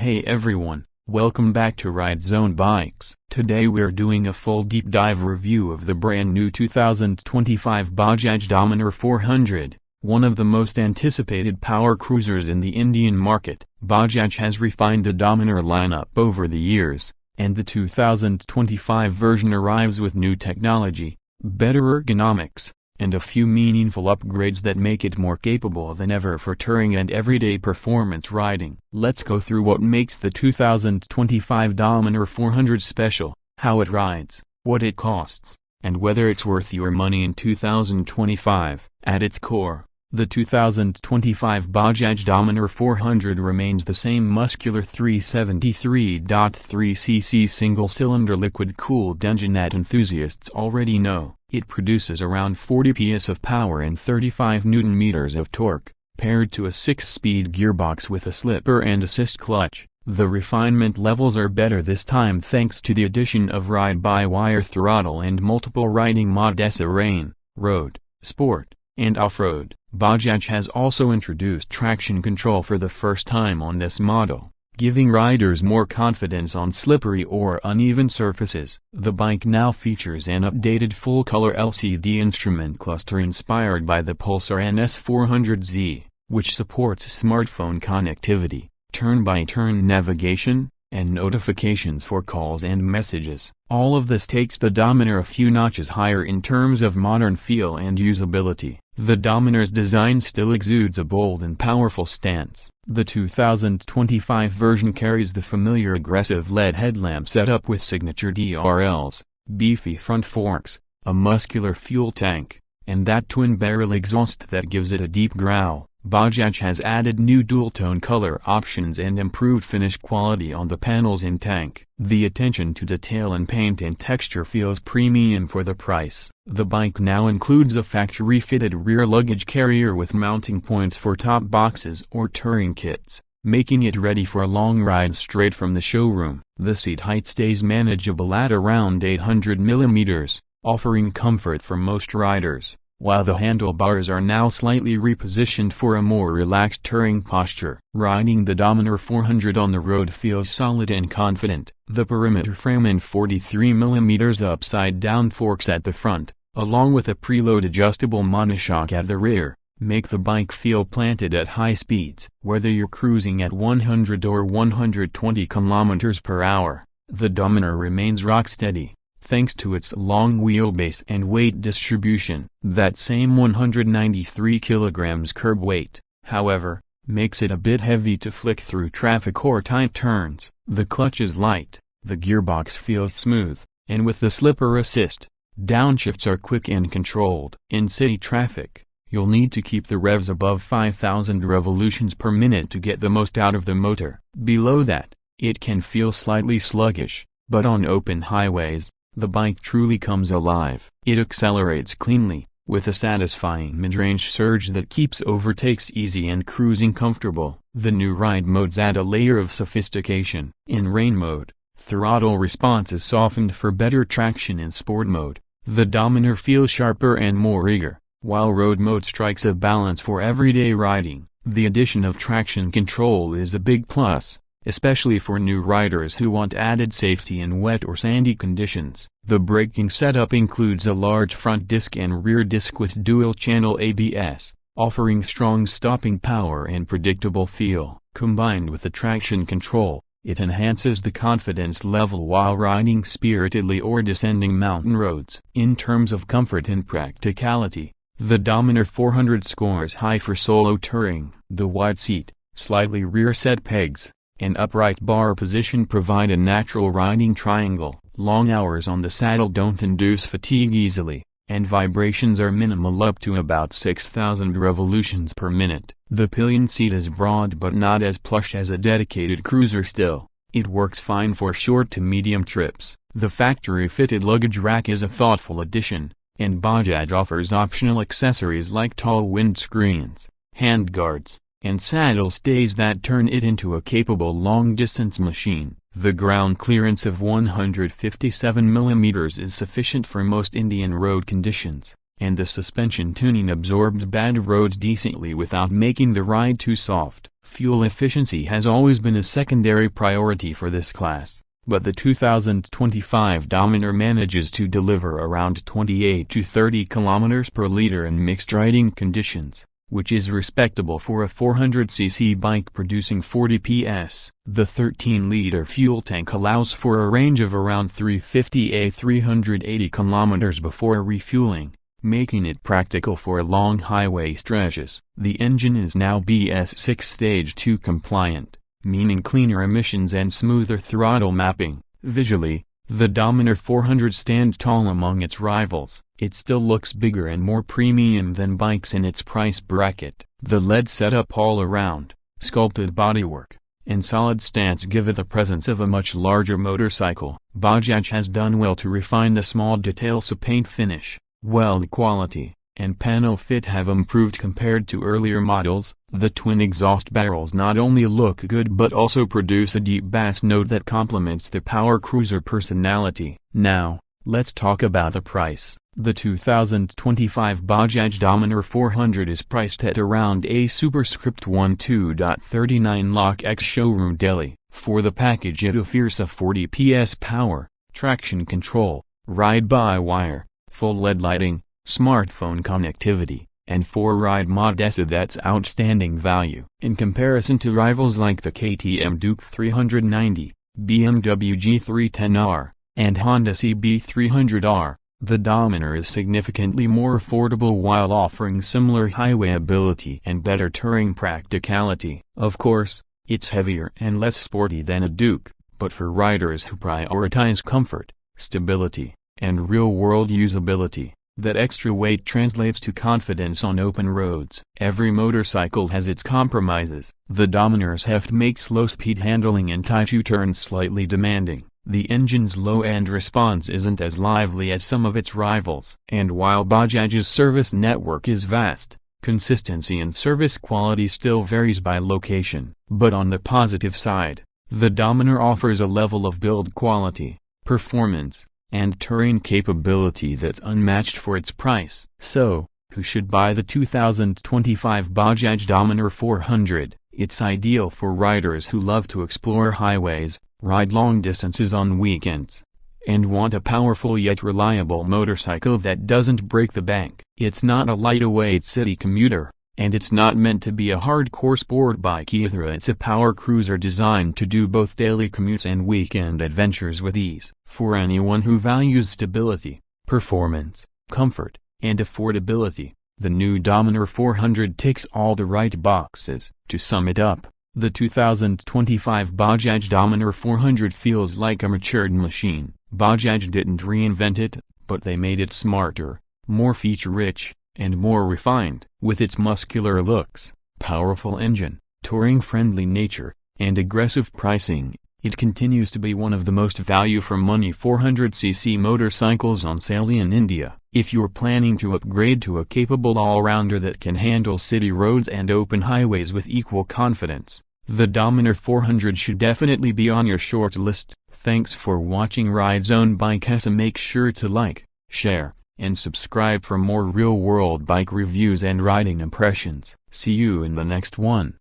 Hey everyone, welcome back to RideZoneBikes. Today we're doing a full deep dive review of the brand new 2025 Bajaj Dominar 400, one of the most anticipated power cruisers in the Indian market. Bajaj has refined the Dominar lineup over the years, and the 2025 version arrives with new technology, better ergonomics, and a few meaningful upgrades that make it more capable than ever for touring and everyday performance riding. Let's go through what makes the 2025 Dominar 400 special, how it rides, what it costs, and whether it's worth your money in 2025. At its core, the 2025 Bajaj Dominar 400 remains the same muscular 373.3cc single-cylinder liquid-cooled engine that enthusiasts already know. It produces around 40 PS of power and 35 Nm of torque, paired to a 6-speed gearbox with a slipper and assist clutch. The refinement levels are better this time thanks to the addition of ride-by-wire throttle and multiple riding modes: rain, road, sport, and off-road. Bajaj has also introduced traction control for the first time on this model, giving riders more confidence on slippery or uneven surfaces. The bike now features an updated full-color LCD instrument cluster inspired by the Pulsar NS400Z, which supports smartphone connectivity, turn-by-turn navigation, and notifications for calls and messages. All of this takes the Dominar a few notches higher in terms of modern feel and usability. The Dominar's design still exudes a bold and powerful stance. The 2025 version carries the familiar aggressive LED headlamp setup with signature DRLs, beefy front forks, a muscular fuel tank, and that twin-barrel exhaust that gives it a deep growl. Bajaj has added new dual-tone color options and improved finish quality on the panels and tank. The attention to detail in paint and texture feels premium for the price. The bike now includes a factory-fitted rear luggage carrier with mounting points for top boxes or touring kits, making it ready for long rides straight from the showroom. The seat height stays manageable at around 800 mm, offering comfort for most riders, while the handlebars are now slightly repositioned for a more relaxed touring posture. Riding the Dominar 400 on the road feels solid and confident. The perimeter frame and 43 mm upside-down forks at the front, along with a preload adjustable monoshock at the rear, make the bike feel planted at high speeds. Whether you're cruising at 100 or 120 km/h, the Dominar remains rock steady, thanks to its long wheelbase and weight distribution. That same 193 kg curb weight, however, makes it a bit heavy to flick through traffic or tight turns. The clutch is light, the gearbox feels smooth, and with the slipper assist, downshifts are quick and controlled. In city traffic, you'll need to keep the revs above 5,000 revolutions per minute to get the most out of the motor. Below that, it can feel slightly sluggish, but on open highways, the bike truly comes alive. It accelerates cleanly, with a satisfying mid-range surge that keeps overtakes easy and cruising comfortable. The new ride modes add a layer of sophistication. In rain mode, throttle response is softened for better traction. In sport mode, the Dominar feels sharper and more eager, while road mode strikes a balance for everyday riding. The addition of traction control is a big plus, especially for new riders who want added safety in wet or sandy conditions. The braking setup includes a large front disc and rear disc with dual-channel ABS, offering strong stopping power and predictable feel. Combined with the traction control, it enhances the confidence level while riding spiritedly or descending mountain roads. In terms of comfort and practicality, the Dominar 400 scores high for solo touring. The wide seat, slightly rear-set pegs, and upright bar position provide a natural riding triangle. Long hours on the saddle don't induce fatigue easily, and vibrations are minimal up to about 6,000 revolutions per minute. The pillion seat is broad but not as plush as a dedicated cruiser. Still, it works fine for short to medium trips. The factory-fitted luggage rack is a thoughtful addition, and Bajaj offers optional accessories like tall windscreens, handguards, and saddle stays that turn it into a capable long-distance machine. The ground clearance of 157 mm is sufficient for most Indian road conditions, and the suspension tuning absorbs bad roads decently without making the ride too soft. Fuel efficiency has always been a secondary priority for this class, but the 2025 Dominar manages to deliver around 28 to 30 km per liter in mixed riding conditions, which is respectable for a 400cc bike producing 40 PS. The 13-liter fuel tank allows for a range of around 350 to 380 km before refueling, making it practical for long highway stretches. The engine is now BS6 Stage 2 compliant, meaning cleaner emissions and smoother throttle mapping. Visually, the Dominar 400 stands tall among its rivals. It still looks bigger and more premium than bikes in its price bracket. The LED setup all around, sculpted bodywork, and solid stance give it the presence of a much larger motorcycle. Bajaj has done well to refine the small details. Paint finish, weld quality, and panel fit have improved compared to earlier models. The twin exhaust barrels not only look good but also produce a deep bass note that complements the power cruiser personality. Now, let's talk about the price. The 2025 Bajaj Dominar 400 is priced at around a superscript 12.39 lakh ex-showroom Delhi. For the package it offers a 40 PS power, traction control, ride-by-wire, full LED lighting, smartphone connectivity, and 4-ride mod. That's outstanding value. In comparison to rivals like the KTM Duke 390, BMW G310R, and Honda CB300R, the Dominar is significantly more affordable while offering similar highway ability and better touring practicality. Of course, it's heavier and less sporty than a Duke, but for riders who prioritize comfort, stability, and real-world usability, that extra weight translates to confidence on open roads. Every motorcycle has its compromises. The Dominar's heft makes low-speed handling and tight U-turns slightly demanding. The engine's low-end response isn't as lively as some of its rivals. And while Bajaj's service network is vast, consistency and service quality still varies by location. But on the positive side, the Dominar offers a level of build quality, performance, and touring capability that's unmatched for its price. So, who should buy the 2025 Bajaj Dominar 400? It's ideal for riders who love to explore highways, ride long distances on weekends, and want a powerful yet reliable motorcycle that doesn't break the bank. It's not a lightweight city commuter, and it's not meant to be a hardcore sport bike either. It's a power cruiser designed to do both daily commutes and weekend adventures with ease. For anyone who values stability, performance, comfort, and affordability, the new Dominar 400 ticks all the right boxes. To sum it up, the 2025 Bajaj Dominar 400 feels like a matured machine. Bajaj didn't reinvent it, but they made it smarter, more feature-rich, and more refined. With its muscular looks, powerful engine, touring-friendly nature, and aggressive pricing, it continues to be one of the most value-for-money 400cc motorcycles on sale in India. If you're planning to upgrade to a capable all-rounder that can handle city roads and open highways with equal confidence, the Dominar 400 should definitely be on your short list. Thanks for watching RideZoneBikes. Make sure to like, share, and subscribe for more real-world bike reviews and riding impressions. See you in the next one.